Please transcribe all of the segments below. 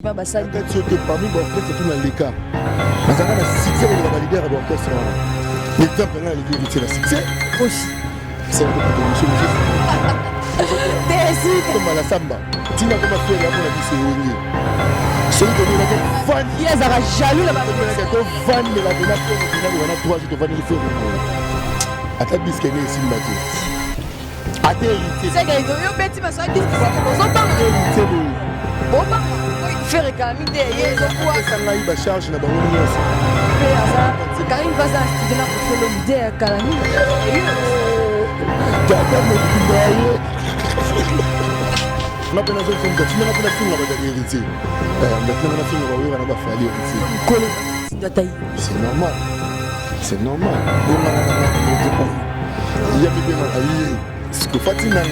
Baba Sali. Parmi les orchestres, tout dans les cas. Nous avons un succès de la leader de l'orchestre. Les temps pendant les deux, c'est succès. Aussi. C'est un peu de comme la samba. Tu n'as pas fait la bonne vie, c'est Wenge. Celui qui est fan. Il y a un jaloux là-bas. C'est un fan de la donation. On a 3 jours de fan. Il faut. Attends, bisque est ici, Mathieu. Attends, c'est que yo beti ma soki c'est bon bah faire quand même derrière ça là il va charge na bango nyonso quand il va ça c'est là pour faire le derrière kalani tata mo bibaye na pena zo funga tu na pena funga ba héritier maintenant na funga ba wira na ba fali héritier kolo ndatayi c'est normal bon na il y a bien ayi ce que Fatina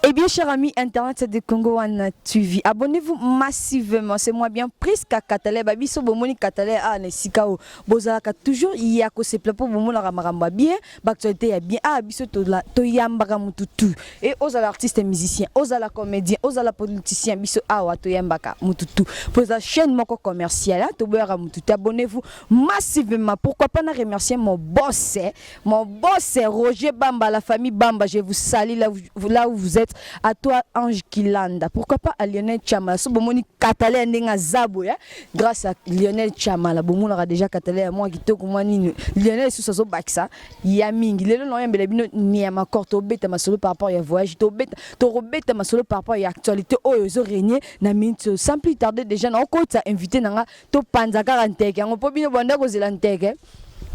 Eh bien, chers amis internet de Congo One TV, abonnez-vous massivement. C'est moi bien prise qu'à Katale, babiso bomoni Katale a nesikao. Bozalaka toujours yako se plaît pour bomola ramaramba bien, l'actualité est bien. Ah biso to la to yambaka mututu. Et aux artistes et musiciens, aux la comédien, aux la politicien biso awa to yambaka mututu. Pour la chaîne moko commerciale, to boyara mututu. Abonnez-vous massivement. Pourquoi pas na remercier mon boss Roger Bamba, la famille Bamba. Je vous salue là où vous êtes. À toi Ange Kilanda, pourquoi pas à Lionel Chamala, so bomoni Katale ndenga zabo ya grâce à Lionel Chamala bomo la déjà Katale à moi kitoko moi nini Lionel sous so baksa ya mingi lelo no yambela bino ni ya makorto beta masolo par rapport ya voyage to beta masolo par rapport ya actualité oyo zo régner na minute sans plus tarder déjà na okota invité nanga to panza 40 yango po bino banda ko zelanteke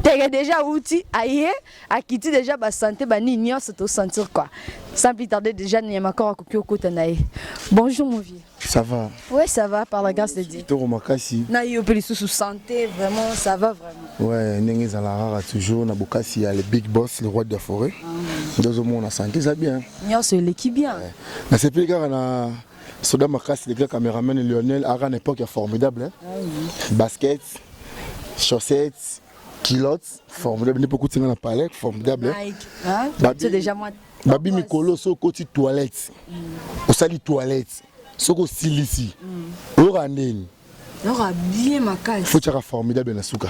T'es déjà outil, aïe, à quitter déjà ma santé, ma nignon, c'est au sentir quoi. Sans plus tarder, déjà, n'y a ma corps à couper au côté naïe. Bonjour, mon vieux. Ça va? Ouais, ça va, par la grâce de Dieu. Tu remarques ici? Naïe, au sous santé, vraiment, ça va vraiment. Ouais, Nengue Zalara, toujours, Nabokasi, il y a le big boss, le roi de la forêt. Deux hommes, on a santé, ça bien. Non, c'est l'équipe bien. Mais c'est plus grave, on a. Soda Makasi, le gars caméraman Lionel, à une époque formidable. Basket, chaussettes. Kilotes, formidable, il y a beaucoup de choses dans le palais, formidable. C'est déjà moi. Babi Mikolo, so côté toilette. Au sali toilette. So ko silisi. Orandeni. N'aura bien ma case. Faut dire formidable na souka.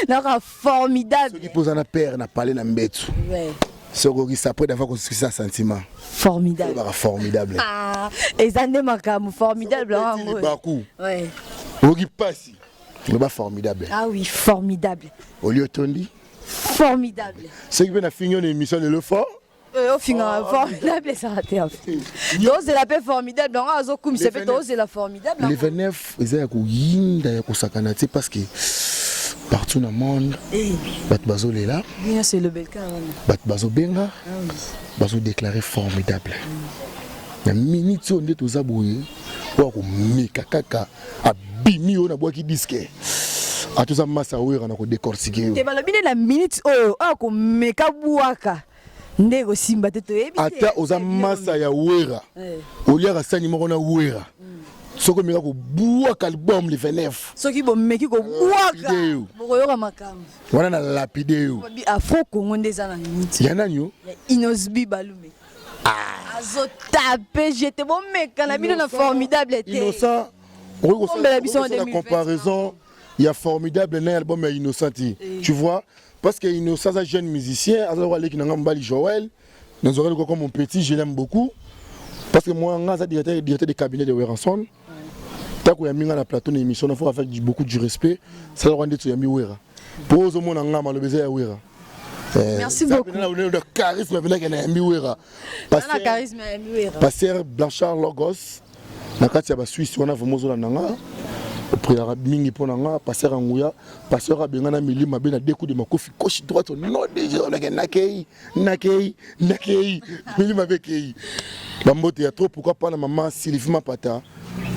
N'aura formidable. Ceux qui posent un père na parler na mbetu. Ouais. So ko qui après d'avoir construit ça sentiment. Formidable. Formidable. Ah, et ça n'est pas comme formidable hein. Ouais. Au qui passe. Le bas formidable. Ah oui, formidable. Au lieu Tony. Formidable. Ceux qui viennent à finir une émission de l'effort. Au final, formidable, ça a été en fait. Dose la paix formidable. Donc, à Zokoum, c'est fait dose la formidable. Les 29, ils ont eu parce que partout dans le monde, Batbazo est là. Bien, c'est le bel cas. Batbazo Benga. Bazo déclaré formidable. Il y a une minute où on est aux aboués. Ou Mikakaka. Bimi on a bois qui disque à tout ça massa ouira na ko décortiquer te balobine la minute oh ko meka buaka ndego simba te to ebi ata oza massa ya ouira oliaka sani moko na ouira soko meka ko buaka album le 29 soki bo meki ko buaka boko yoka makambo wana na lapide yo afro kongo ndeza na minute ya nanyo ya Inosbi Balume azo taper j'étais bon mec na bino na formidable était innocent. La comparaison, il y a formidable un album Innocent. Tu vois, parce que Innocent, c'est un jeune musicien, qui est Joël, nous aurons comme mon petit, je l'aime beaucoup. Parce que moi, je suis directeur des cabinets de Weranson. Tant qu'il y a mis un plateau d'émission, il faut avec beaucoup de respect. Ça doit rendre Yami Wera. Pour eux, on a un baiser à Wera. Merci beaucoup. Le charisme avec Yami Wera. Pasteur Blanchard Logos. Na kati ya Suisse wana vomozo na nanga priara mingi pona nga passer nguya passer abenga na milima bena deku de makofi gauche droite non déjà on a nakei milima bekei bambote ya trop pourquoi pas na maman Sylvie Mapata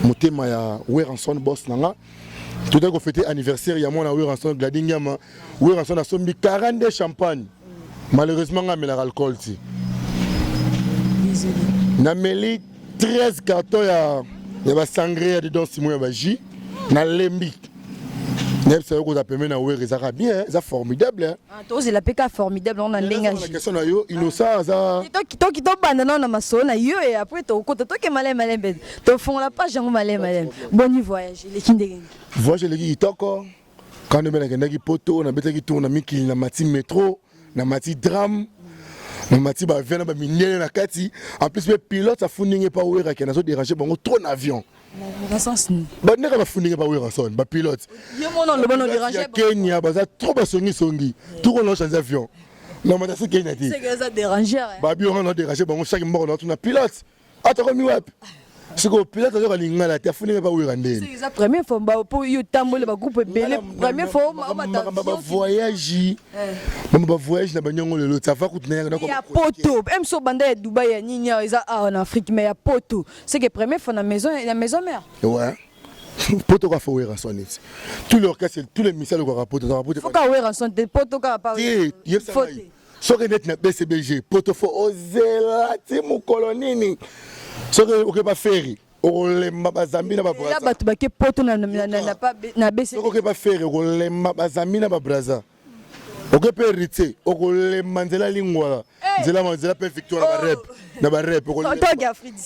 motema ya Weranson boss nanga tout à ko fêter anniversaire ya mona Weranson Gladingama Weranson a sombi 42 champagne malheureusement nga mela alcool ti na meli 13 cartons ya ba sangria dedans Simon ya ba jus na lembi Neb ça ko zapeme na were ça bien, ça formidable. Toi c'est la PK formidable on a ndengage. La question na yo innocent ça. Qui banda na masona yo et après to ko to ke malé ben. To fond la page en malé. Bon voyage les kindenge. Voyage les kitoko. Quand on a qui poto na beta ki tourna miki na mati métro, na mati tram. Na mati ba vena ba minele na kati. En plus le pilote ça founinge pas were qui na so déranger bon trop d'avion. Dans sens ni. Ba ne ka ba founinge pas were son, ba pilote. Yo mon le bon déranger. Kenya ba ça trop ba songi. Tout on lance en avion. Non mais c'est Kenya dit. C'est que ça déranger. Ba bi on a déranger bon chaque mort on a pilote. Attends mi wap. C'est que pilote a lingala ta founinge pas were ndene. C'est la première fois pour yo tambole ba groupe belé première fois on voyage. Mama voyage na banyongo lelo ça va coûter na ko. Ya poto, même so banda ya Dubaï ya ninya eza en Afrique mais ya poto. C'est que première fois na maison mère. Ouais. Poto ka faut wera sonit. Tout l'orchestre, tous les missiles ko rapoto, faut ka wera sonit poto ka pas. Faut. So que net na BCBG, poto faut ozela ti mu kolonini. So que o pas ferry. Olemba bazambi na babraza. Ya batu ba ke poto na pas na BCBG. So que pas ferry, olemba bazambi na babraza. Ok pe héritier, okolemba nzela lingwala. Nzela pe victoire na ba rep,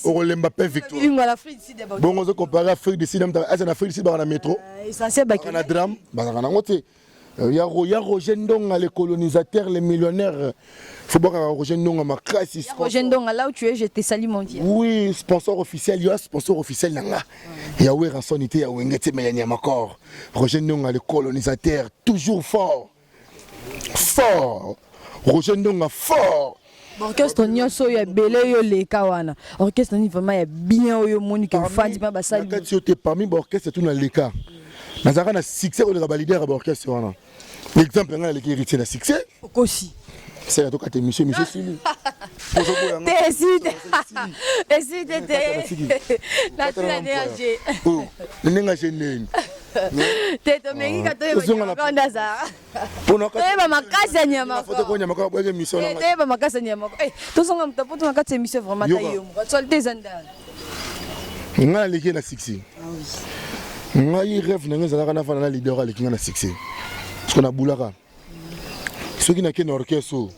okolemba pe victoire. Lingwala Afrique ici d'abord. Bon on se compare Afrique d'ici na Afrique ici ba na métro. Essentiel ba na drame, ba na ngote. Ya Roger Ndonga les colonisateurs, les millionnaires. Faut pas Roger Ndonga makasi. Roger Ndonga là où tu es, je te salue mon Dieu. Oui, sponsor officiel, il y a sponsor officiel nanga. Ya we ransonité ya wengete melania makor. Roger Ndonga les colonisateurs toujours fort. Fort. Roger Ndonga fort. Orchestre nyonso ya belé yo le kawana. Orchestre ni vraiment ya bien yo moni que fandi ba basali. Quand tu es parmi orchestre tout na leka. Nazaka na succès au ba leader ba orchestre wana. L'exemple nga le héritier na succès. Kosi. C'est à toi que monsieur Sili. Décide. La déranger. Oh, nenga gêné. Teto mengi ka toyeba konda za. Toyeba makasa nyama ko. Foto ko nyama ko boye mission na. Toyeba makasa nyama ko. To songa mtapoto na kati émission vraiment tayo. Solde zanda. Nga leki na succès. Nga yi rêve na ngazala na fana na leader leki na succès. Parce qu'on a boulaka. Ceux qui n'a qu'un orchestre,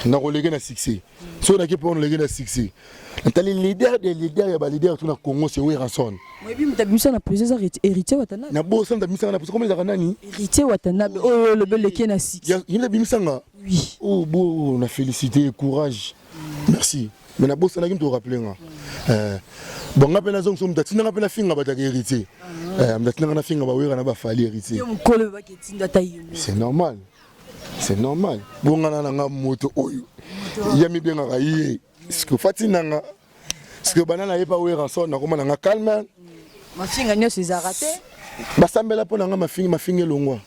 n'a pas le succès. Ceux qui n'ont pas le succès. Les leaders des leaders, les leaders tout le Congo, c'est Weranson. Oui, mais tu as mis ça dans plusieurs héritiers Watanabe. Na beau ça, tu as mis ça dans comment les Aranani. Héritier Watanabe. Oh, le bel qui n'a succès. Il a mis ça là. Oui. Oh, beau, on a félicité, courage. Merci. Mais na beau ça, on a tout rappelé. Bon, on a peine à zone, on a tina peine à finir à batailler héritier. On a tina à finir à batailler à fali héritier. C'est normal. C'est normal. Bon, on a un moto. Il y a mis bien à railler. Ce que Fatinanga, ce que Banana n'est pas où est rançon, on a comment on a calme. Ma fille a ses arrêtés. Basambela pour ma fille est longue.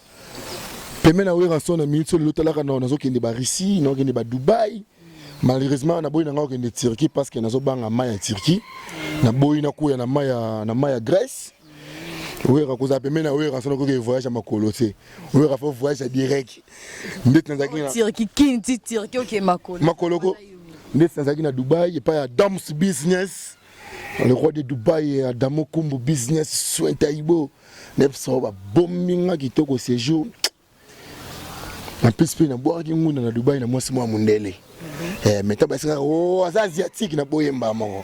Pemé na où est rançon, on a mis sur l'autre là, on a qui est des ici, on a qui est Dubaï. Malheureusement, on a beau y de Turquie parce qu'on a besoin de Maya Turquie. On a beau y na Maya Grèce. Oui, quand vous appelez maintenant, oui, quand on a voyage à Makolo, oui, quand on voyage direct. Turquie, qui Turquie, ok, Makolo. Makolo, nous sommes à Dubaï, et pas à Dams Business. Le roi de Dubaï, à Damokumbu Business, soin taïbo. Nous sommes à Bombinga qui est au séjour. En plus, nous sommes à Dubaï, nous sommes à Mundele. Mais tu as oh, asiatique na boyemba moko.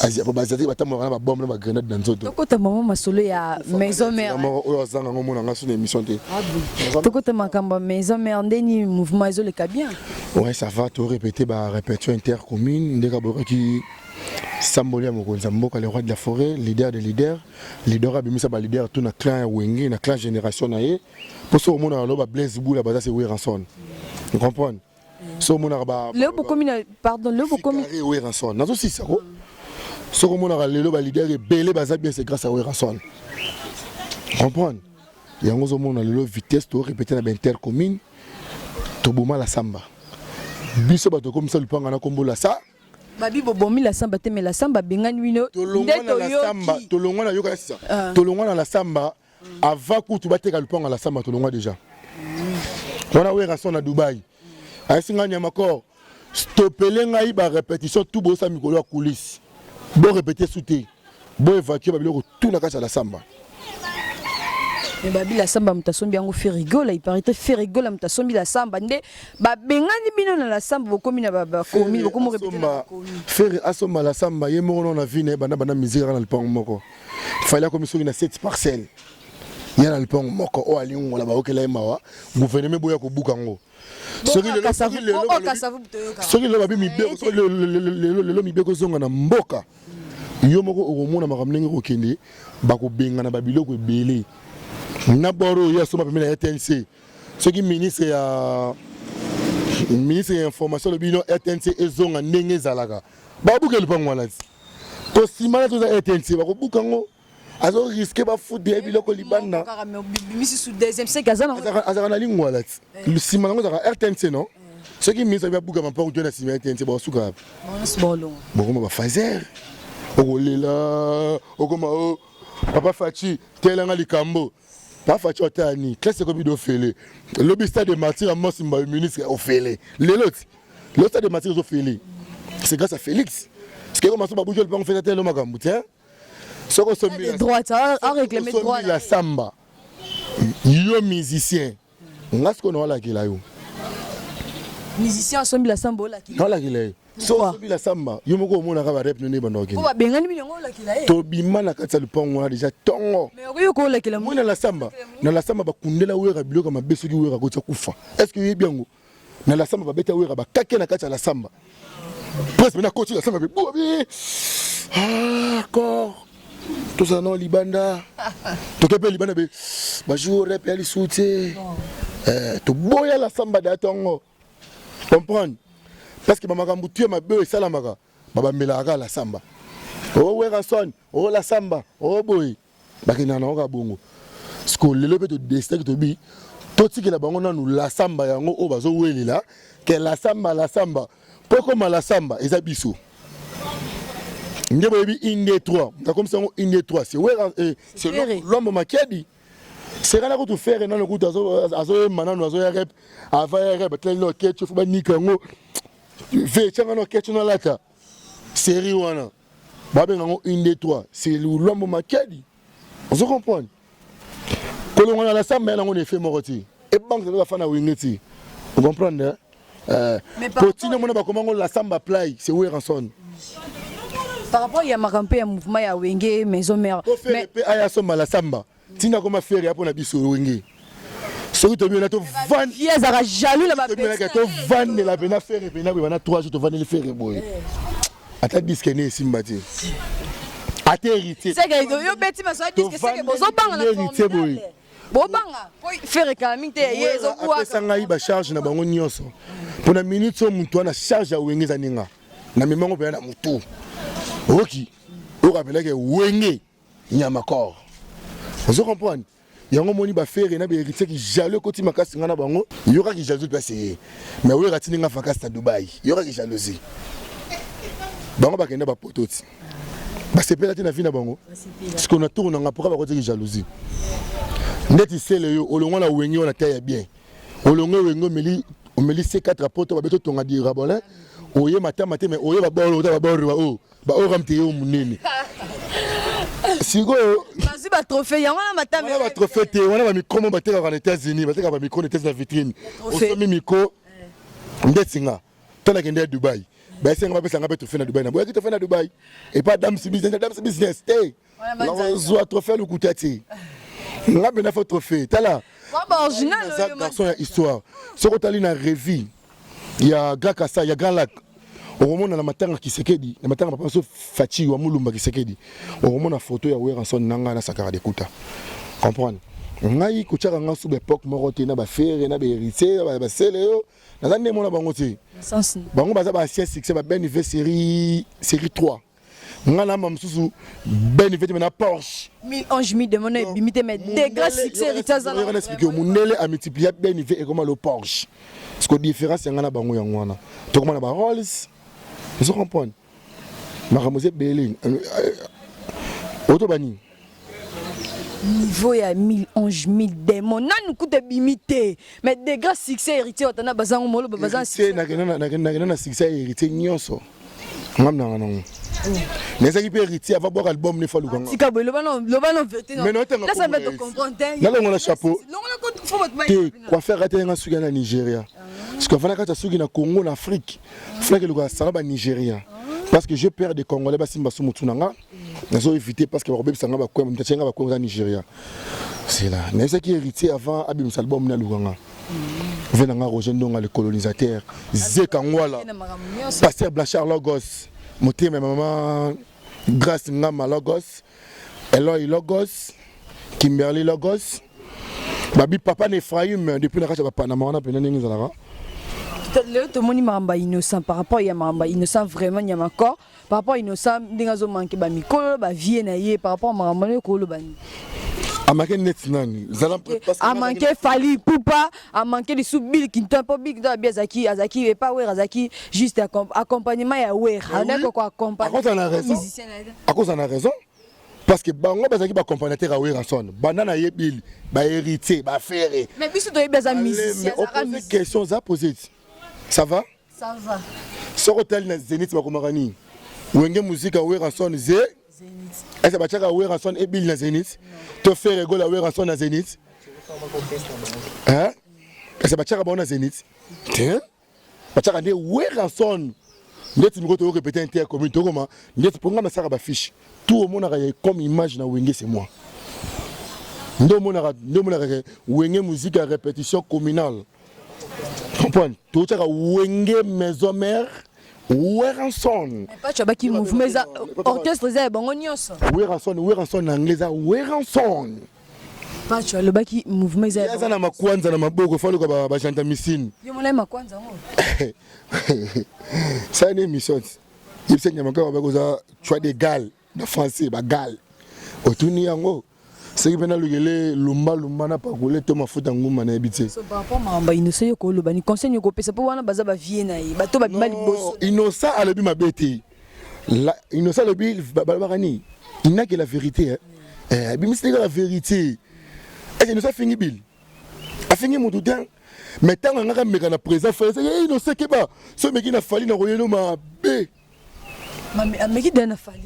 Asia ba asiatique ba tamora ba bombe ba grenade dans zoto. Tokota maman masolo ya maison mère. Maman oyo zanga ngomona ngaso na émission te. Tokota makamba maison mère ndeni mouvement isolé ka bien. Ouais, ça va te répéter ba répétition intercommune ndeka boraki Sambolia Mokonza Mboka le roi de la forêt, leader des leaders, leader abimisa ba leader tout na clan Wenge na clan génération na ye. Pour ce moment na loba Blaise Boula ba c'est Weranson. Tu comprends? So monarba le bokomi pardon le bokomi Weranson nazo si sako so monarba le ba leader et belé baza bien c'est grâce à Weranson comprendre yango zo mona le vitesse to répéter na intercommune to boma la samba biso bato comme ça le panga na kombo la sa babi bobomi la samba te mais la samba bengani wino ndeto yo samba to longwa na yo ka ça to longwa na la samba avant que tu bateka le panga la samba to longwa déjà on a Weranson na Dubaï. Aïsinga Nyamakor, stoppez ngai ba répétition tout beau ça mikolo coulisse. Bon répéter souté. Bon évacuer ba biloko tout na kasa la samba. Mais babi la samba mutasombi yango fait rigola, il paraît fait rigola mutasombi la samba nde ba bengani bino na la samba bokomi na ba komi bokomo répéter na komi. Faire asoma la samba yemo na vine bana musique na le pont moko. Fallait comme sur une 7 parcelles. Il y a le pont moko o ali ngola ba okela mawa gouvernement boya ko bukango. Soki le babi mibeko soki le mibeko zonga na mboka. Yo moko okomona makamnenge ko kende ba ko benga na babiloko ebele. Na boro ya soma pemela RTNC. Soki ministre ya information le bino RTNC ezonga ndenge zalaka. Ba buka le pangwa la. To simana to za RTNC ba ko bukango. Azo risquer ba foot de biloko libanda. Misi sous deuxième c'est gazana. Azana lingwa la. Le simana za RTNC non. Soki ministre ba buka mpa ko na simana RTNC ba suka. Bon ba fazer. Okolela okoma o papa Fachi telanga likambo. Pas Fachi otani classe ko bido fele. Lobby stade de martyr à Mosimba ministre au fele. L'autre stade de martyr au fele. C'est grâce à Félix. Parce que comme ça ba bouger le pan fait tel makambu tiens. Soko sombi la droite a réclamé droit la samba. Yo musicien. Ngas ko no la kila yo. Musicien sombi la samba la kila. No la kila. So sombi la samba. Yo moko mona ka ba rap no ne bando kila. Ko ba bengani binongo la kila. To bimana ka tsa le pon wana déjà tongo. Mais oyo ko la kila. Mona la samba. Na la samba ba kundela wera biloko mabeso ki wera ko tsa kufa. Est-ce que yebi yango? Na la samba ba beta wera ba kake na kati la samba. Presque na koti la samba be bobi. Ah, encore. Tout ça non libanda. To kepe libanda be ba jour rap ya li soute. To boya la samba da tongo. Comprendre? Parce que makambu tu ma be salamaka. Baba melaka la samba. Oh wera son, oh la samba, oh boy. Bakina na oka bongo. Sko lelo pe to destek to bi. Toti ke la bango na nous la samba yango o bazo weli la. Que la samba. Pourquoi la samba eza biso. Ndebo bi inde 3. Comme ça inde 3, c'est wera c'est l'homme makedi. C'est rien à tout faire dans le coup azo manano azo ya rep. Ava ya rep tel no ketchu fu ba nikango. Ve tchanga no ketchu na lata. Série wana. Babe ngango inde 3, c'est l'homme makedi. Vous comprenez? Quand on a la samba on est fait moroti. Et banque de la fana wingeti. Vous comprenez? Potine mona ba comment la samba play, c'est où ranson. Par rapport à Yamarampe, un mouvement à Wenge, maison mère. Mais aya soma la samba. Tina comment faire après na biso Wenge. Celui to bien to van. Fiez a jaloux la babe. To van de la pena faire pena oui na 3 jours to van le faire boy. Ata disque né simbati. Ata hérité. C'est que yo beti ma so disque c'est que bozo banga na hérité boy. Bobanga, faire recalaming te yezo kwa. Après sanga iba charge na bango nyonso. Pour na minute so muntu na charge ya Wenge zaninga. Na mimango pe na mutu. Ok, on rappelle que Wenge nyama corps. Vous comprenez? Yango moni ba faire na be héritier qui jaloux koti makasi ngana bango. Yora qui jaloux passer. Mais oui ratini nga fakasta Dubaï. Yora qui jalousie. Bango ba kenda ba pototi. Ba sepela tina fina bango. Parce qu'on a tourné nga pourquoi ba koti jalousie. Ndeti sele yo olongo na Wenge on a taille bien. Olongo Wenge meli C4 poto ba beto tonga di rabolin. Oye matamate mais oye ba bolo ba bolo ba oramte yo munene. Sigo Bazi ba trophée yango na matame. On a ba trophée te, on a ba micro mo bateka aux États-Unis, bateka ba micro na vitrine. Osomi micro ndetinga. Tala kende à Dubaï. Ba senga ba pesa nga trophée na Dubaï na. Boya ki trophée na Dubaï. Et pas dame business. Hey. On soit trophée le koutati. Nga bena fa trophée. Tala. Ba original yo garçon ya histoire. Soko tali na revue. Il y a Grand Kassa, il y a Grand Lac. Au moment de la matanga Kisekedi, la matanga papa so Fachi wa Mulumba Kisekedi. Au moment na photo ya Weranson nanga na sakara de kuta. Comprendre? Ngai kuchaka nga sous l'époque morote na ba faire na ba héritier ba sele yo. Na zande mona bango te. Bango baza ba ancien succès ba ben série 3. Nga na mamsusu ben na Porsche. 1011 000 de monnaie bimité mais des grands succès héritiers za. On expliquer Munele a multiplié ben et comment le Porsche. Ce que différence c'est ngana bango yangwana. To comment na ba Rolls. Vous comprenez? Maramose Belling. Autobani. Niveau ya 1011 000 démons. Nan coûte bimité. Mais des grands succès héritiers otana bazango molo bazan succès na succès héritier nyonso. Ngam na non. Les équipes héritiers avant boire album ne fallu ganga. Tika boy, le ballon vérité. Mais non, là ça va te comprendre. Là on a le chapeau. Non, on faut votre bail. Quoi faire rater un sugi na Nigeria. Parce que fana kata sugi na Congo na Afrique. Fana que le gars ça va Nigeria. Parce que je perds des Congolais ba simba sumu tunanga. Nazo éviter parce que ba robe sanga ba kwa mtachenga ba kwa Nigeria. C'est là. Mais ce qui héritier avant abim album na luganga. Venanga Roger Ndonga le colonisateur. Zeka Ngwala. Pasteur Blachard Logos. Moté ma maman Grâce Ngama Logos. Eloy Logos. Kimberly Logos. Babi papa Nephraïm depuis la racha papa na mwana pena ningi zalaka. Tout le monde m'a innocent par rapport à m'a innocent vraiment il y a encore par rapport à innocent ndingazo manqué ba mikolo ba vie na ye par rapport à m'a ko lo bani. A manqué net nani. A manqué Fali Poupa, a manqué les sous-billes qui n'ont pas big dans Biazaki, Azaki et pas ouais Azaki juste accompagnement ya ouais. On a quoi accompagner. À cause on a raison. À cause on a raison. Parce que bango bazaki ba accompagnateur à Weranson. Banana yebil, ba héritier, ba ferré. Mais puis surtout les musiciens. Mais question à poser. Ça va? Ça va. Sur hôtel na Zenith Makomarani. Wenge musique à Weranson Zé. Est-ce que tu as un rançon et Bill na Zenith? Tu fais rigolo à rançon na Zenith? Hein? Est-ce que tu as un Zenith? Tiens? Tu as un rançon. Net tu peux répéter un terme comme comment? Net pour moi ça va fiche. Tout le monde a comme image na Wenge c'est moi. Nous mon a Wenge musique à répétition communale. Comprends? Tout ça Wenge maison mère. Weranson. Pas tu as qui mouvement orchestre zé bon nyonso. Weranson anglais Weranson. Pas tu as le baki mouvement zé. Ya sana makwanza na maboko falo ka ba chanta misine. Yo mona makwanza ngo. Ça une émission. Il sait nyamaka ba koza choix de gal de français ba gal. Otuni yango. C'est que pendant le lumba na pa kule to mafuta nguma na ebité. So par rapport mamba innocent yo ko lo bani conseil ko pesa po wana baza ba vie na yi ba to ba bimali bosso. Innocent a le bi mabete. La innocent le bi balabani. Il n'a que la vérité hein. Bi c'est la vérité. Est-ce innocent fini bil? A fini mon temps. Mais tant on a meka na présent frère, c'est innocent ke ba. So meki na fali na royelo ma be. Meki dana fali.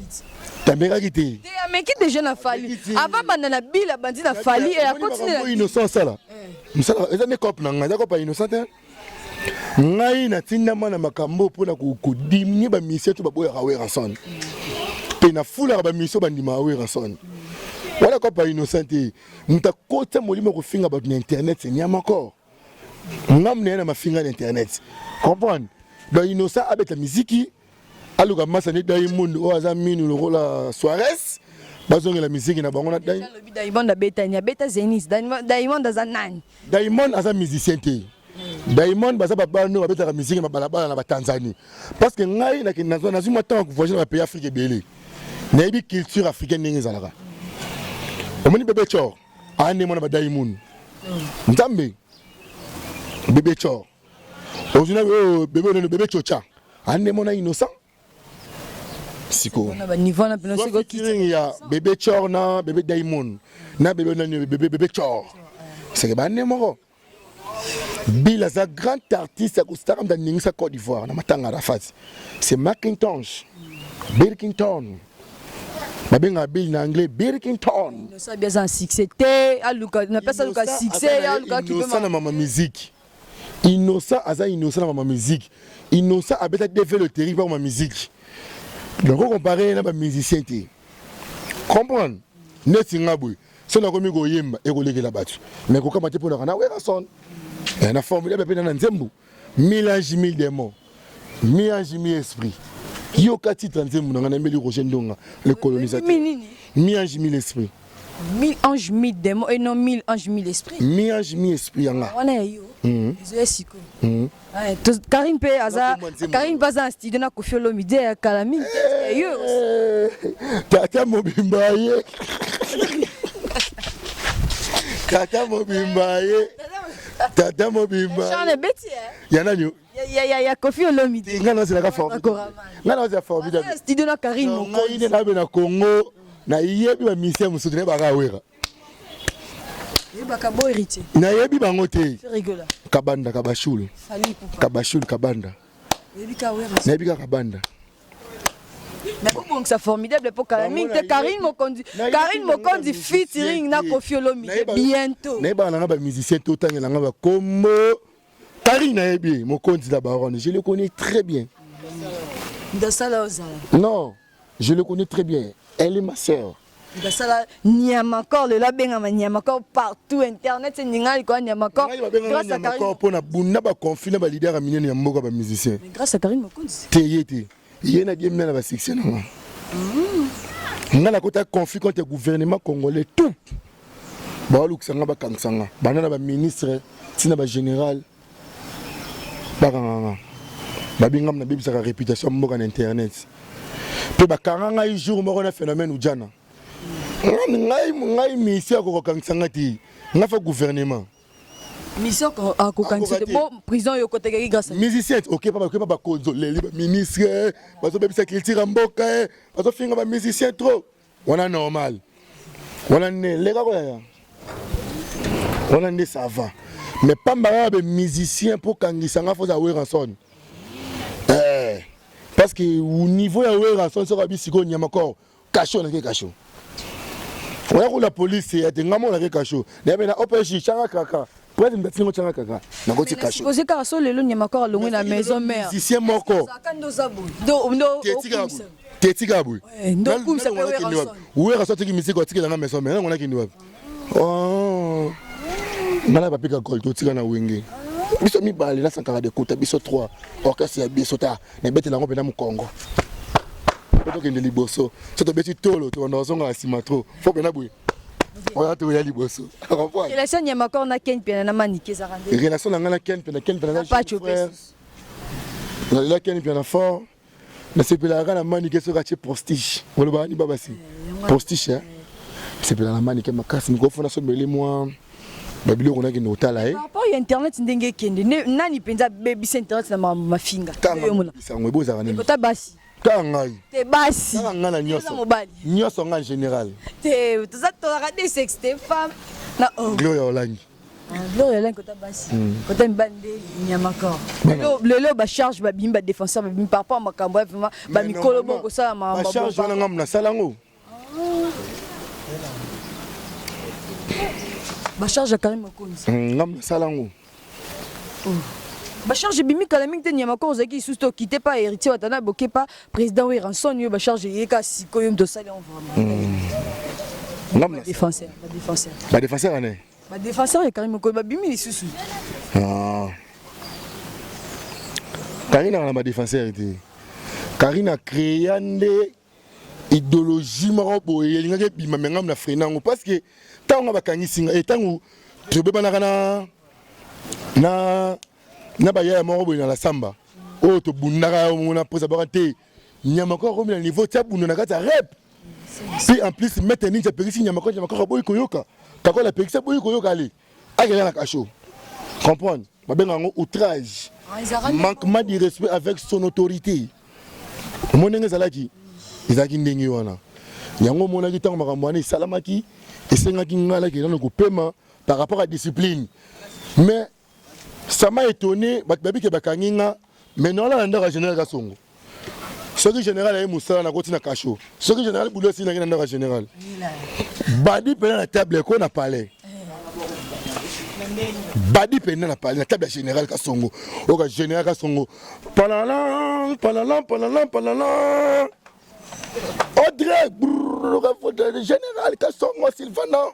Tamera kité. Mais qui déjà n'a fallu avant banana bila bandi na fallu et a continué innocent ça là msala eza ne cop na ngaza ko pa innocent ngai na tinda mana makambo pona ko diminuer ba mission to ba boya ka Weranson pe na fula ba mission ba ndima Weranson wala ko pa innocent muta kota molimo ko finga ba na internet c'est nyama encore ngam ne na mafinga na internet comprendre donc innocent avec la musique aluka masani Diamond o azamini lo la Suarez bazonga la musique na bango na Diamond beta nya beta Zenith Diamond azanani Diamond aza musicien te Diamond baza babano beta la musique na balabala na Tanzanie parce que ngai na kinazo na zuma tant voyager na pays africain belé na yebi culture africaine ningi zalaka omoni bébé chor ane mona ba Diamond nzambe bébé chor ozuna bébé chocha ane mona innocent siko na ba niveau na pino siko kiti ya bébé chor na bébé Diamond na bébé chor c'est que ba nemoro Bila za grand artiste ko star dans ningisa Côte d'Ivoire na matanga rafati c'est Macintosh Birkington babenga Bill na anglais Birkington ça bien un succès té aluka na pesa luka succès aluka qui peut na mama musique innocent aza innocent na mama musique innocent a peut-être développé terrible par ma musique. Donc comparer na ba musicien té comprendre netinga boy so na komi ko yemba e ko lekela battu mais ko kamate pour na Weranson na formule ba pena na nzembo mélange mille démons mélange mille esprit yo kati nzembo na ngana meli Roger Ndonga le colonisateur mélange mille esprit mille anges mille démons et non mille anges mille esprits mélange mille esprit yanga on est yo siko Karim pe aza Karim baza studio na kofiolo midi ya kalami yo tata mobimbaye tata mobimbaye tata mobimbaye Charles Betty yana nyo ya kofiolo midi ngana zela ka forme ngana zela forme da studio na Karim mo ine na be na Congo na yebi ba mission musudu ne ba ka wera yebaka bo héritier na yebi bango te rigolo kabanda kabashulu kabashulu kabanda yebika wera na yebika kabanda Mais bon, c'est formidable pour Karine. Karine Mokondi featuring na Koffi Olomide bientôt. Mais bah, on a des musiciens tout le temps, on a comme Karine Mokondi la baronne. Je le connais très bien. Dans ça là, non, je le connais très bien. Elle est ma sœur. Dans ça là, Niamakor, le labeng à Niamakor partout, internet, c'est Ningal quoi, Niamakor. Grâce à Karine. Pour na bunda ba confiner ba leader à miner Niamoka ba musicien. Grâce à Karine Mokondi. Téyé. Il y a des gens qui ont section. On a côté conflit contre le gouvernement congolais tout. Bah luxanga ba kangsanga. Banana ba ministre, tina ba général. Ba bingam na bibi sa réputation mboka na internet. Pe ba karanga un jour moko na phénomène ujana. Ngai mission ko kangsanga ti. Nga fa gouvernement. Mission à Kokansé de bon prison et au côté de grâce. Musicien, ok, pas cause les ministres, parce que ça qu'il tire en boca, parce que finir musicien trop. On a normal. On a les gars, on a des ça va. Mais pas mal de musiciens pour quand ils s'en faut avoir rançon. Parce que au niveau de avoir rançon, ça va bien si on y a encore cachot na cachot. On a la police, il y a des gamins na cachot. Il y a bien OPJ changa kaka. Ouais, mais tu n'as pas na goti cachot. Vous êtes cassé le long encore loin la maison mère. Musicien moko. Tetigabou. Non, comme ça peut être. Où est ressorti qui musique otika na maison mère, on a qui nous. Oh. Nala papi ka gold otika na wenge. Biso mi bali na sankara de kota biso 3. Orchestre ya biso ta na bete la ngombe na mu Congo. Poto kende liboso. Soto beti tolo to na zonga simatro. Faut que na boué. On a tout yali bosso. Et la scène Niamakor na ken pe na maniké za rande. Relation na ken pe na pas frère. La ken pe na fort. Na sepela na maniké so kache postige. Wolo ba ni babasi. Postige. Sepela na maniké makasi microphone so mele moi. Babilo kona ki notala Par rapport à internet ndenge kende nani penza baby internet na mafinga. Ça ngwe boza kana. Kota basi. Kangai. Te basi. Ngana nyoso. Nyoso nga en général. Te tout ça to regarder sexe te femme na Gloria Olangi. Gloria Olangi kota basi. Kota mbande Niamakor. Lelo ba charge ba bimba défenseur ba bimba par rapport makambo vraiment ba mikolo boko sala ma ba charge wana ngam na salango. Ba charge Karim Mokonzi. Ngam na salango. Ba charge bimi kala mingi Niamakor zaki susto quitter pas héritier watana boké pas président oui rançon yo ba charge yeka siko yom to sala on vraiment. Défenseur. Ba défenseur ané. Ba défenseur et Karim Mokonzi ba bimi lisusu. Karina na ba défenseur été. Karina créé ande idéologie maro boye linga bima ngam na frenango parce que tango bakangisinga et tango tobe banaka na ba ya moko boye na la samba o to bundaka mona posa bakate Niamakor comme le niveau tia bundana kata rap puis en plus mettre ninja perisi Niamakor boye koyoka kako la perisi boye koyoka ali akela na kacho comprendre babenga ngo outrage manquement de respect avec son autorité monenge zalaki izaki ndenge wana yango mona ki tango makambo wana salamaki esengaki ngala ki na kopema par rapport à discipline mais ça m'a étonné babi ke bakanginga mais non là ndaka général Kasongo ce que général est musala na koti na kacho ce que général boulot si na ndaka général badi pena na table ko na palais badi pena na palais na table général Kasongo o général Kasongo palala Audrey le général Kasongo Sylvana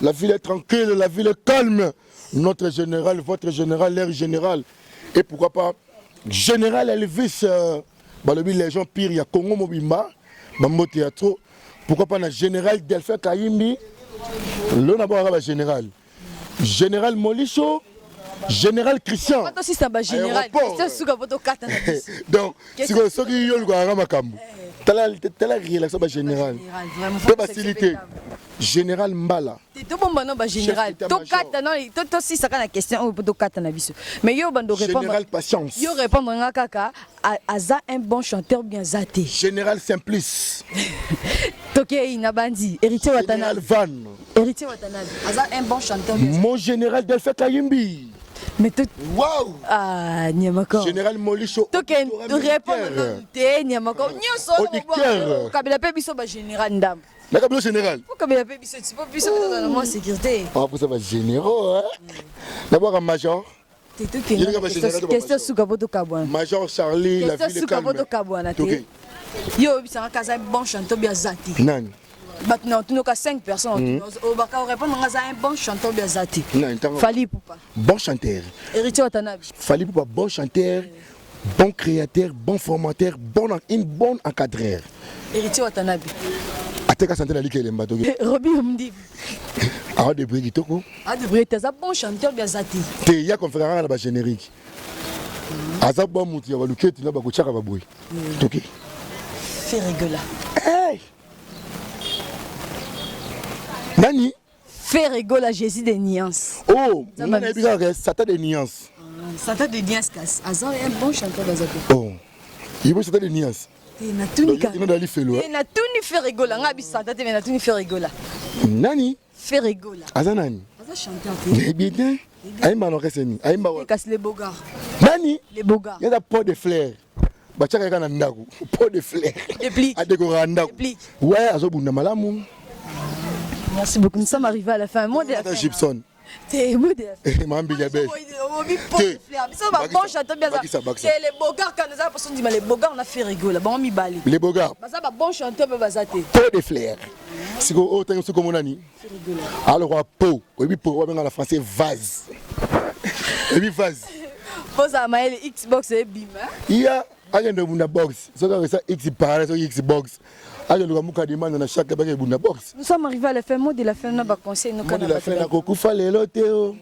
la ville est tranquille la ville est calme. Notre général, votre général, l'air général, et pourquoi pas général Elvis, les gens pires, il y a Congo Mobimba, Bambo Théâtre, pourquoi pas le général Delphin Kayimbi, l'on a beau général, général Molicho, général Christian. Si c'est un général, donc, si vous avez dit que vous avez un général, facilité. Général Mbala. Général. Mais Général Patience. Yo répondre kaka aza un bon chanteur bien zaté. Général Simplice. Toké Inabandi, héritier Watanabe. Général Van. Héritier Watanabe. Aza un bon chanteur bien. Mon général Delphin Kayimbi. Mais tout. Waouh! Ah, Niamako. Général Molicho. Tout qui répond à Niamako. Niamako. Kabila Pebiso, général Ndam. La Kabila général. Kabila Pebiso, tu peux plus dans la sécurité. Ah, pour ça va généraux, hein? D'abord un major. Question sous Kaboto Kabouane. Major Charlie, la ville de Kabouane. Yo, c'est un cas bon chanteur bien zati. Non. Maintenant, tu n'as qu'à 5 personnes. On va répondre à un bon chanteur bien zati. Fali Poupa. Bon chanteur. Héritier Watanabe. Fali Poupa, bon chanteur, bon créateur, bon formateur, une bonne encadreur. Héritier Watanabe. Ateka santé la ligue Lembato. Robi Omdi. Ah, de Brigitoko. Ah, de Brigitoko, c'est un bon chanteur bien zati. Il y a conférence à la générique. Aza bon mouti, va le quitter, n'a pas de chaka baboui. Toki. Fait rigola. Hey! Nani? Fait rigola, Jésus des nuances. Oh, on a bien Satan des nuances. Satan des nuances, Azar est un bon chanteur bien zati. Oh, il veut Satan des nuances. Il n'a tout ni Il n'a tout ni fait rigola. Ngabi Satan, mais n'a tout ni fait rigola. Nani? Fait rigola. Aza nani? Aza chanteur. Mais bien. Aïma non reseni. Aïma. Casse les bogards. Nani? Les bogards. Il y a des pots de fleurs. Bachaka kana ndaku. Pot de fleurs. Déplique. A décorer ndaku. Déplique. Ouais, azobunda malamu. Merci beaucoup. Nous sommes arrivés à la fin. Moi de la fin. Gibson. C'est moi de la fin. Mambi Gabé. C'est bon chanteur bien ça. C'est les bogards quand nous avons personne dit mais les bogards on a fait rigoler. Bon mi bali. Les bogards. Ça va bon chanteur be bazate. Pot de fleurs. Si ko o tango comme nani. Alors wa pot. Oui pot wa benga na français vase. Et puis vase. Pose à maël Xbox et bim. Il y a agenda bunda box. Ça ka ça X parallèle sur Xbox. Agenda muka demande na chaque bagage bunda box. Nous sommes arrivés à la fin. Mot de la fin na ba conseil no kana. Mot de la fin na ko kufa lelo teo.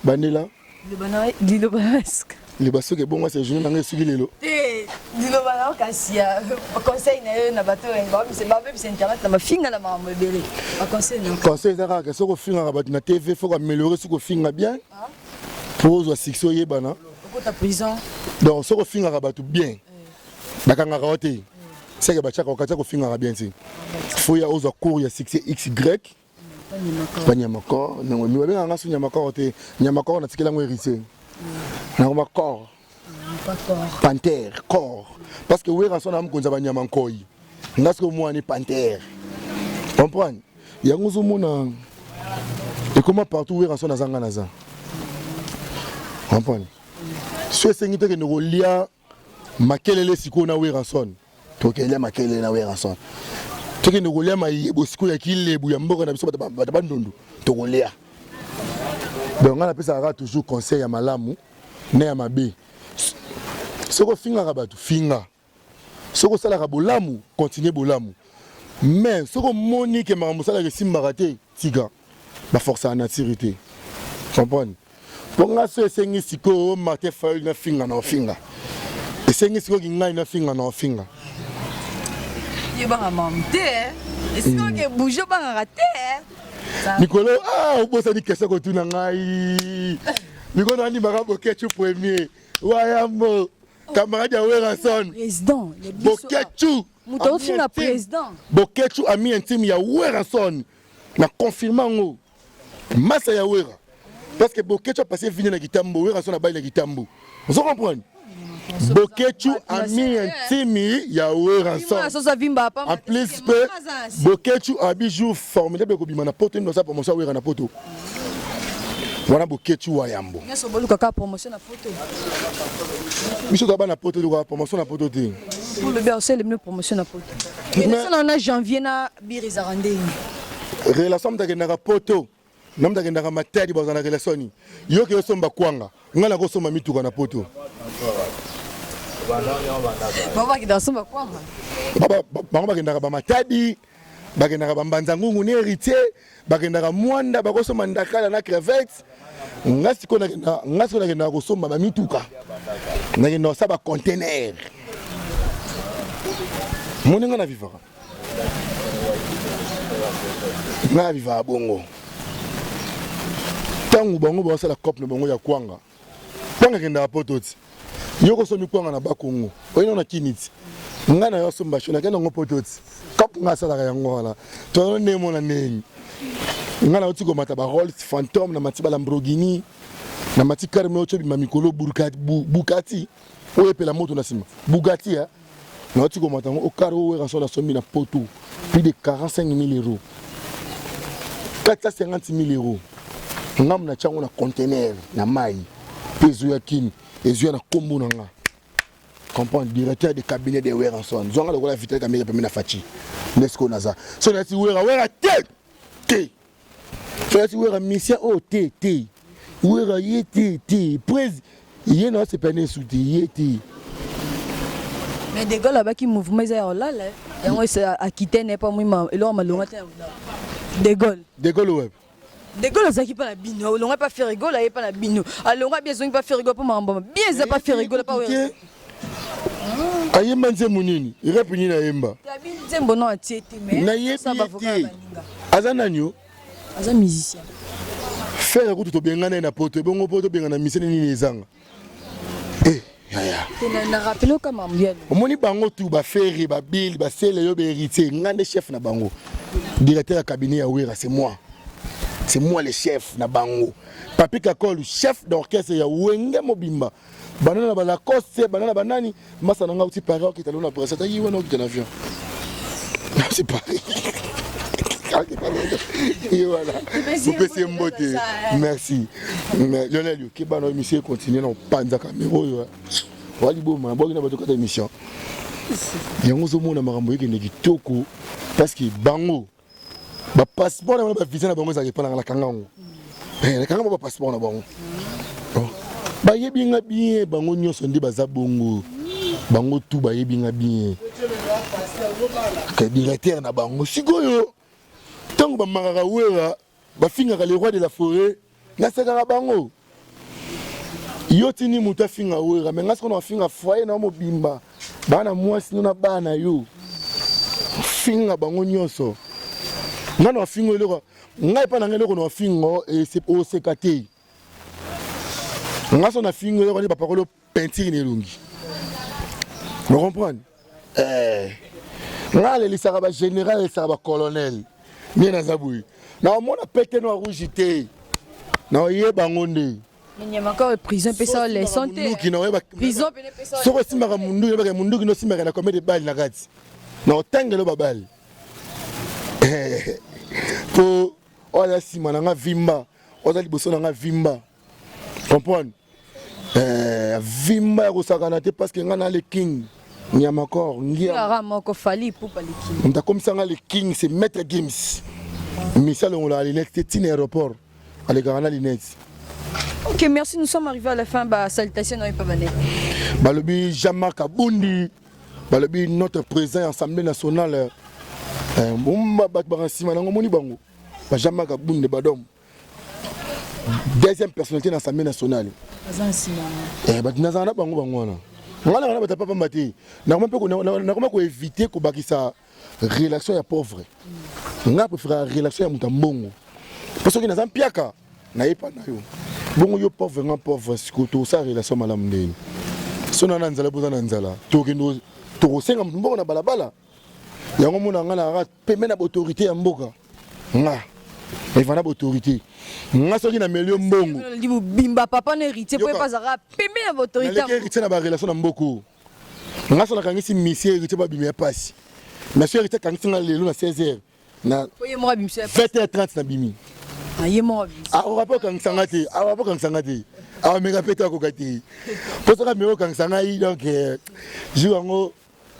Bandela. Le bana dilo basque. Le basso que bon moi c'est journée nanga sugi lelo. Dilo bana kasia. Conseil na bato en c'est pas même c'est internet na mafinga na ma mobile. Ba conseil na. Conseil ça ka so ko finga ba na TV faut améliorer ce ko finga bien. Pose sixo yebana. Pour ta prison. Donc so ko finga ba tout bien. Bakanga roté. C'est que ba chaka ko ko finga bien ti. Faut ya ozo cours ya 6XY. Nyamako na mi wabenga ngasu nyamako te nyamako na tikela ngo héritier na ngoma corps panthère corps parce que wera sona mkonza ba nyamakoi ngasko mwana panthère comprendre yango zomona et comment partout wera sona zanga naza comprendre so sengite ke no lia makelele sikona wera son to kelia makelele na wera son toki ngolia mai bosiko ya kilebu ya mboka na biso bata ndundu tokolia donc ngana pesa ra toujours conseil ya malamu na ya mabe soko finga ka batu finga soko sala ka bolamu continuer bolamu mais soko moni ke makambo sala ke simba te tiga ba force à nature comprendre ponga so esengi siko mate fail na finga na finga esengi siko kingai na finga na finga. Nicolas, ah, vous avez dit que ça continue à ngai. Nicolas a dit que Bokechu premier. Wayambo, camarade ya Werason. Président. Bokechu. Moutofi na président. Bokechu ami intime ya Werason. Na confirmant ngo. Massa ya Wera. Parce que Bokechu a passé fini na Gitambo, Werason a bail na Gitambo. Vous comprenez? Bokechu ami intime ya Werason. En plus Bokechu a bijou formidable ko bimana poto ndo sa promotion Wera na poto. Wana Bokechu wa yambo. Nyeso bolu kaka promotion na poto. Biso to ba na poto ko promotion na poto te. Pour le bien c'est le mieux promotion na poto. Mais ça on a janvier na birizarande. Relation ndakenda poto. Namdakenda matadi bazana relation. Yo ke somba kwanga. Ngala ko somba mituka na poto. Baba kidasoma kwamba baba bakendaka ba matadi bakendaka ba mbanzangungu ne héritier bakendaka mwanda bakosoma ndakala na crevette ngasi kona kena kosoma ba mituka nakenda sa ba container moninga na vivaka na viva bongo tangu bango ba sala cop na bango ya kwanga kenda pototi yoko somi kwanga na bakongo oyino na kiniti ngana yo somba shona kena ngo pototi kap nga sala ka yango wala to ne mona nengi ngana otiko mata ba Rolls Phantom na matiba Lamborghini na mati karme ocho bima mikolo Bugatti oye pe la moto na sima Bugatti hein na oti ko matango o karo we raso la somi na poto plus de 45 000 euros 450 000 euros ngam na chango na conteneur na mai peso ya kini ezo na kombo na nga comprendre directeur de cabinet de Weranson zonga lokola vitel kamera pe na fachi nesko naza so na ti wera te so na ti wera mission o te wera yete presse yena se peine souti yete mais de Gaulle avec mouvement ça là et moi c'est Aquitaine n'est pas moi et là on m'a longa de Gaulle ouais de Gaulle ça qui pas la bino on pas faire rigolo là pas la bino alors on a besoin pas faire rigolo pour mambo bien ça pas faire rigolo pas ouais ayemba nze munini irepini na yemba nze mbono atiete mais ça va azananyo aza musicien faire ko to bengana na poto bongo poto bengana misene nini ezanga na rappelo comme ambiel omoni bango tu ba faire ba bill ba sele yo be héritier ngande chef na bango directeur ya cabinet ya Wera c'est moi le chef na bango Papi Kakolu chef d'orchestre ya Wenge Mobimba banana ba Lacoste banana banani masa nanga uti para ki talona pour ça tayi wana ki avion c'est pareil et voilà vous pouvez mbote merci Lionel yo ki bana monsieur continue na panza caméra yo wali boma boki na bato ka émission yango zo mona makambo yeke ne kitoko parce que bango ba passeport na ba visa na bango za ke la kangango la kangango ba passeport na bango ba yebi nga bien bango nyonso ndi baza bongo bango tu ba yebi nga bien que directeur na bango sikoyo tango ba makaka Wera ba fingaka le roi de la forêt na sekaka bango yotini muta finga Wera mais ngasko na finga foyer na Mobimba bana mwasi na bana yo finga bango nyonso ngana fingo eloko ngai pa na ngeloko na fingo et c'est au CKT ngaso na fingo eloko ni ba parole peinture ni lungi vous comprenez ngale lisaka ba général lisaka ba colonel ni na zabui na mona pete no rouge té na yeba ngonde il y a encore prison pesa les santé prison pesa so ko simaka mundu yeba mundu kino simaka na combien de balles na kati na otangelo ba balle po ola sima na nga vimba oza liboso na nga vimba comprendre vimba ko sakana te parce que nga na le king Nyamakor ngia moko fali pour pas le king on t'a comme ça le king c'est maître Gims Michel on l'a linette c'est un aéroport allez garana linette. OK, merci, nous sommes arrivés à la fin. Salutations, non, pas venir. Balobi Jean-Marc Abundi, Balobi notre président à l'Assemblée nationale. Jean-Marc Abundi, Badom. Deuxième personnalité de l'Assemblée nationale. On éviter que ça relation ya pauvre. On a préféré la relation ya mutambongo. Parce que dans un piaka, na pas na yo. Bon yo pauvre nga pauvre sikoto sa relation malamu ndeni. Sona na nzala boza na nzala. Tokendo to senga mbongo na balabala. Yango mona nga na peme na autorité ya mboka. Nga. Il va na autorité. Nga soki na melio mbongo. Bimba papa na héritier pour pas za peme na autorité. Na héritier na ba relation na mboko. Nga sona kangisi monsieur héritier ba bimia passe. Monsieur héritier kangisi nga lelo na 16h. Na 20h30 na bimi. On va pas quand s'engagé, on va pas quand s'engager. On me répète à côté. Pour ça que me quand s'engager donc je en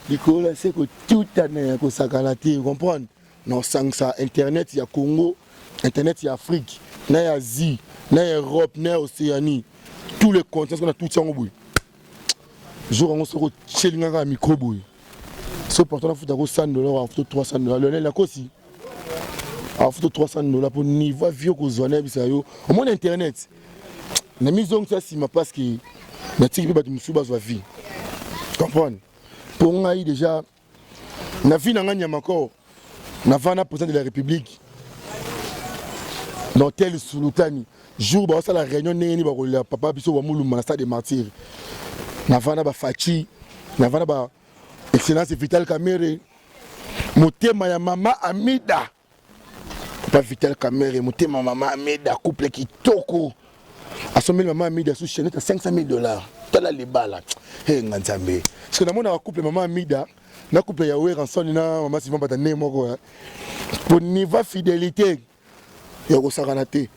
l'école c'est que tout année que ça galati, vous comprenez? Non sans ça internet il y a Congo, internet il y a Afrique, na y Asie, na Europe, na Océanie, tous les continents qu'on a tout ça en bout. Je on se retrouve chez l'ingénieur micro bout. Ce pourtant faut d'avoir $100, faut $300. Le la aussi. Alors faut $300 pour niveau vieux que zone bisa yo au moins internet na maison ça si ma parce que na tiki ba musu ba zwa vie comprendre pour ngai déjà na vie na nganya makor na vana président de la République dans tel sultani jour ba ça la réunion neni ba ko la papa biso wa muluma na stade des martyrs na vana ba fachi na vana ba excellence Vital Kamerhe motema ya mama Amida pas Vital Kamerhe motema mama Amida couple qui toko asomeli maman Amida sous chaîne à $500,000. Tala libala. Hey nganzambe. Parce que na mona couple maman Amida, na couple ya Weranson na maman Simon Batane moko. Pour niveau fidélité, ya ko sakanate.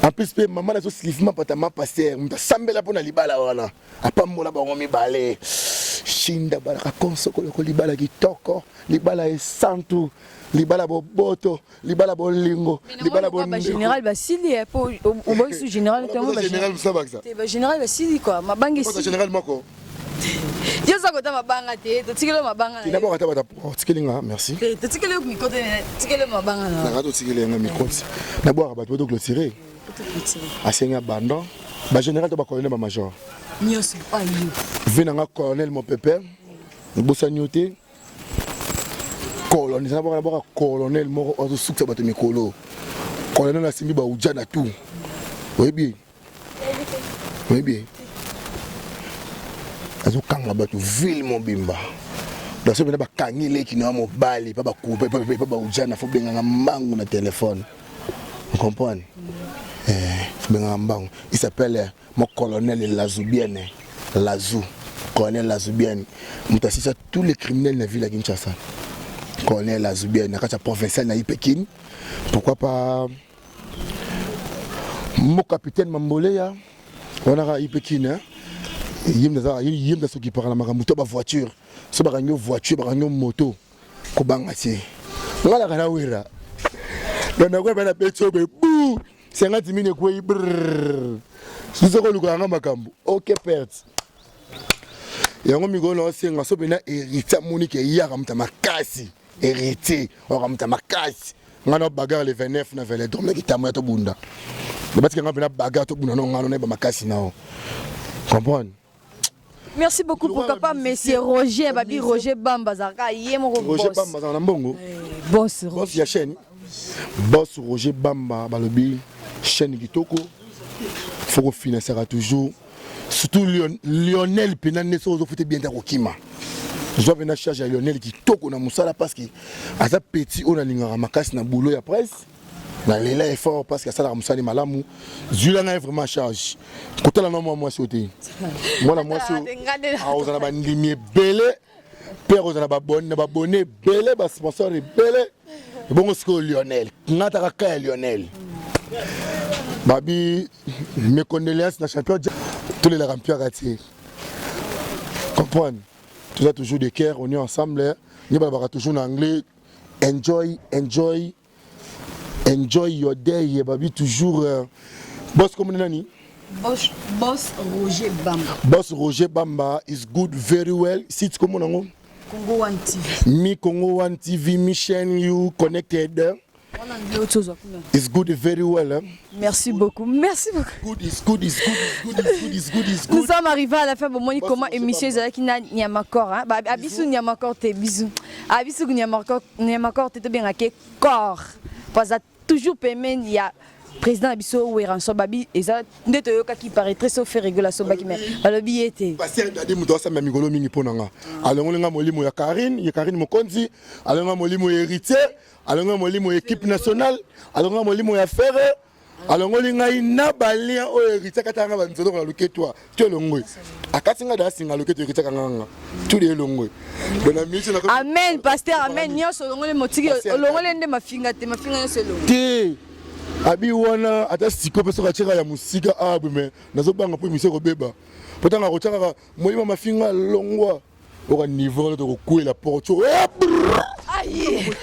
En plus maman na so slivement patama passer, mta sambela pona libala wana. Apambola bango mibale. Shinda balaka konsoko ko libala kitoko, libala esantu. Libala boboto, libala bolingo, libala bolingo. Général Basili pour au boy sous général général ça va ça. Général Basili quoi, ma bangue ici. Général moko. Yo ça kota ma banga te, to tikelo ma banga. D'abord ata tikelinga, merci. To tikelo mi kote, tikelo ma banga na. Na to tikelinga mi kote. D'abord ba to clôturer. Asenga bando, ba général to ba colonel ba major. Nyoso ayo. Venanga colonel mon pépère. Bossa nyoté. Colonel, ça va d'abord colonel moko auto souksa bato mikolo. Colonel na simbi ba uja na tout. Oui bien. Oui bien. Azo kanga bato ville mon bimba. Dans ce ba kangile ki na mo bali pa ba couper pa ba uja na fo benga mbangu na téléphone. Vous comprenez? Fo benga mbangu. Il s'appelle mon colonel Lazoubienne. Lazou. Colonel Lazoubienne. Mutasisa tous les criminels de la ville à Kinshasa. Colonel Lazoubienne, na kata provincial na Pékin. Pourquoi pas mon capitaine Mamboleya, on a Pékin hein. Yim da so qui parle la maramuto ba voiture. So ba ganyo voiture, ba ganyo moto. Ko banga ci. Ngala kana wira. Dona ko bana petso be bou. 50 minutes ko brrr. Sizo ko luka nga makambo. OK perte. Yango migono senga so bena héritier Monique yaka mta makasi. Héritier, on ramta makasi. Ngana bagarre le 29 na vele dom ki tamoya to bunda. Le bati ngana bagarre to bunda no ngana na ba makasi nao. Comprendre? Merci beaucoup pour papa monsieur Roger Babi Roger Bamba zaka yemo boss. Roger Bamba za na mbongo. Boss. Boss ya chaîne. Boss Roger Bamba balobi chaîne kitoko. Faut qu'on financer toujours. Surtout Lionel Penane so zo foute bien ta kokima. Je dois venir charger Lionel qui toque na musala parce que à ça petit on a lingara makasi na boulot ya presse. Na lela est fort parce que ça la musali malamu. Zula na vraiment charge. Côté la non moi sauter. Moi la moi so. Ah on a ba ndimi belé. Père on a ba bonne belé ba sponsor belé. Bon ce que Lionel. Ngata ka Lionel. Babi mes condoléances na champion tous les rampions ratés. Comprendre? Tout ça toujours de cœur, on est ensemble. Nous allons toujours en anglais. Enjoy your day. Babi toujours. Boss comme nani? Boss Roger Bamba. Boss Roger Bamba is good very well. Site comme on Congo One TV. Mi Congo One TV, mi chaîne you connected. It's good very well. Hein? Merci beaucoup. Merci beaucoup. Good is good. Nous sommes arrivés à la fin. Bon, comment émission qui n'a Nyamakor. Abissou Nyamakor te bisou. Abissou Nyamakor te bien à corps. Parce que toujours permet il y a président Abissou Weranson Babi et ça ndeto yoka qui paraît très sauf régulation baki mais le billet était. Parce que dadi muto sa mamigolo mingi ponanga. Alors nga molimo ya Karine Mokonzi, alors nga molimo héritier. Alors nga molimo équipe nationale, alors nga molimo ya Ferre, alors nga ina balia o héritier katanga banzolo na loketwa. Tu longwe. Akatinga da singa loketo héritier kanga. Tu le longwe. Amen pasteur amen nyoso longole motiki longole nde mafinga nyoso longwe. Abi wana ata siko peso ka cheka ya musika abu me nazo banga po miseko beba. Potanga ko chaka molimo mafinga longwa. Au niveau de la porte. Aïe!